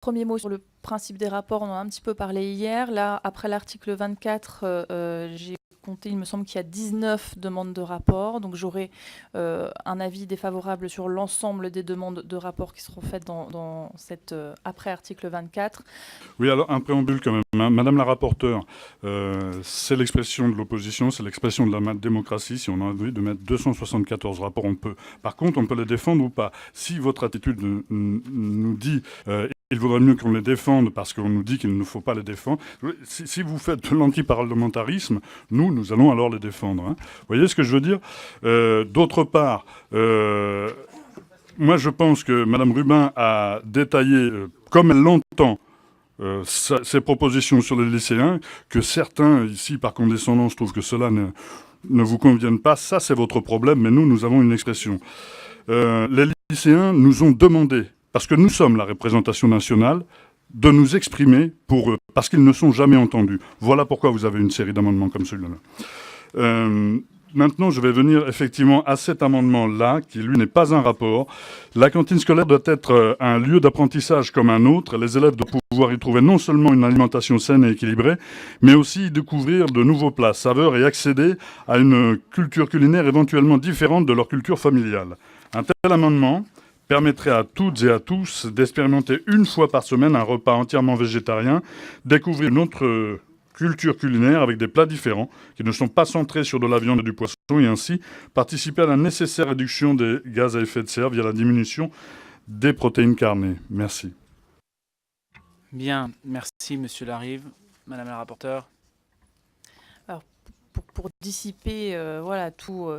premier mot sur le principe des rapports, on en a un petit peu parlé hier. Là, après l'article 24, j'ai compté, il me semble qu'il y a 19 demandes de rapport. Donc j'aurai un avis défavorable sur l'ensemble des demandes de rapport qui seront faites dans cette après article 24. Oui, alors un préambule quand même, hein. Madame la rapporteure, c'est l'expression de l'opposition, c'est l'expression de la démocratie. Si on a envie de mettre 274 rapports, on peut. Par contre, on peut les défendre ou pas. Si votre attitude nous dit il vaudrait mieux qu'on les défende parce qu'on nous dit qu'il ne faut pas les défendre. Si vous faites de l'antiparlementarisme, nous allons alors les défendre, hein. Vous voyez ce que je veux dire? D'autre part, moi je pense que Madame Rubin a détaillé, comme elle l'entend, ces propositions sur les lycéens, que certains, ici, par condescendance, trouvent que cela ne vous convienne pas. Ça, c'est votre problème, mais nous avons une expression. Les lycéens nous ont demandé, parce que nous sommes la représentation nationale, de nous exprimer pour eux, parce qu'ils ne sont jamais entendus. Voilà pourquoi vous avez une série d'amendements comme celui-là. Maintenant, je vais venir effectivement à cet amendement-là, qui lui n'est pas un rapport. La cantine scolaire doit être un lieu d'apprentissage comme un autre. Les élèves doivent pouvoir y trouver non seulement une alimentation saine et équilibrée, mais aussi y découvrir de nouveaux plats, saveurs et accéder à une culture culinaire éventuellement différente de leur culture familiale. Un tel amendement permettrait à toutes et à tous d'expérimenter une fois par semaine un repas entièrement végétarien, découvrir notre culture culinaire avec des plats différents qui ne sont pas centrés sur de la viande et du poisson et ainsi participer à la nécessaire réduction des gaz à effet de serre via la diminution des protéines carnées. Merci. Bien, merci Monsieur Larive. Madame la rapporteure. Alors, pour dissiper voilà, tout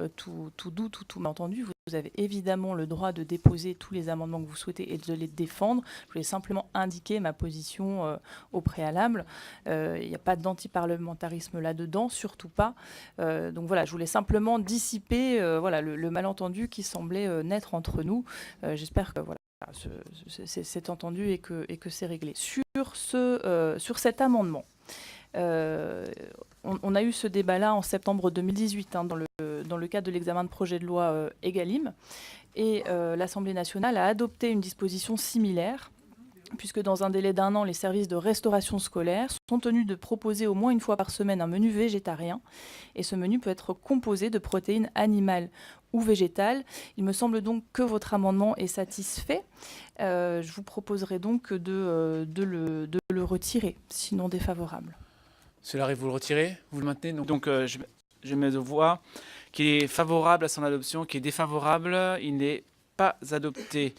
doute, tout malentendu, vous avez évidemment le droit de déposer tous les amendements que vous souhaitez et de les défendre. Je voulais simplement indiquer ma position au préalable. Il n'y a pas d'antiparlementarisme là-dedans, surtout pas. Donc voilà, je voulais simplement dissiper voilà, le malentendu qui semblait naître entre nous. J'espère que voilà, c'est entendu et que c'est réglé. Sur cet amendement, on a eu ce débat-là en septembre 2018 hein, dans le cadre de l'examen de projet de loi Egalim. Et l'Assemblée nationale a adopté une disposition similaire, puisque dans un délai d'1 an, les services de restauration scolaire sont tenus de proposer au moins une fois par semaine un menu végétarien. Et ce menu peut être composé de protéines animales ou végétales. Il me semble donc que votre amendement est satisfait. Je vous proposerai donc de le retirer, sinon défavorable. Monsieur Larive, vous le retirez? Vous le maintenez? Donc je mets aux voix qui est favorable à son adoption, qui est défavorable. Il n'est pas adopté.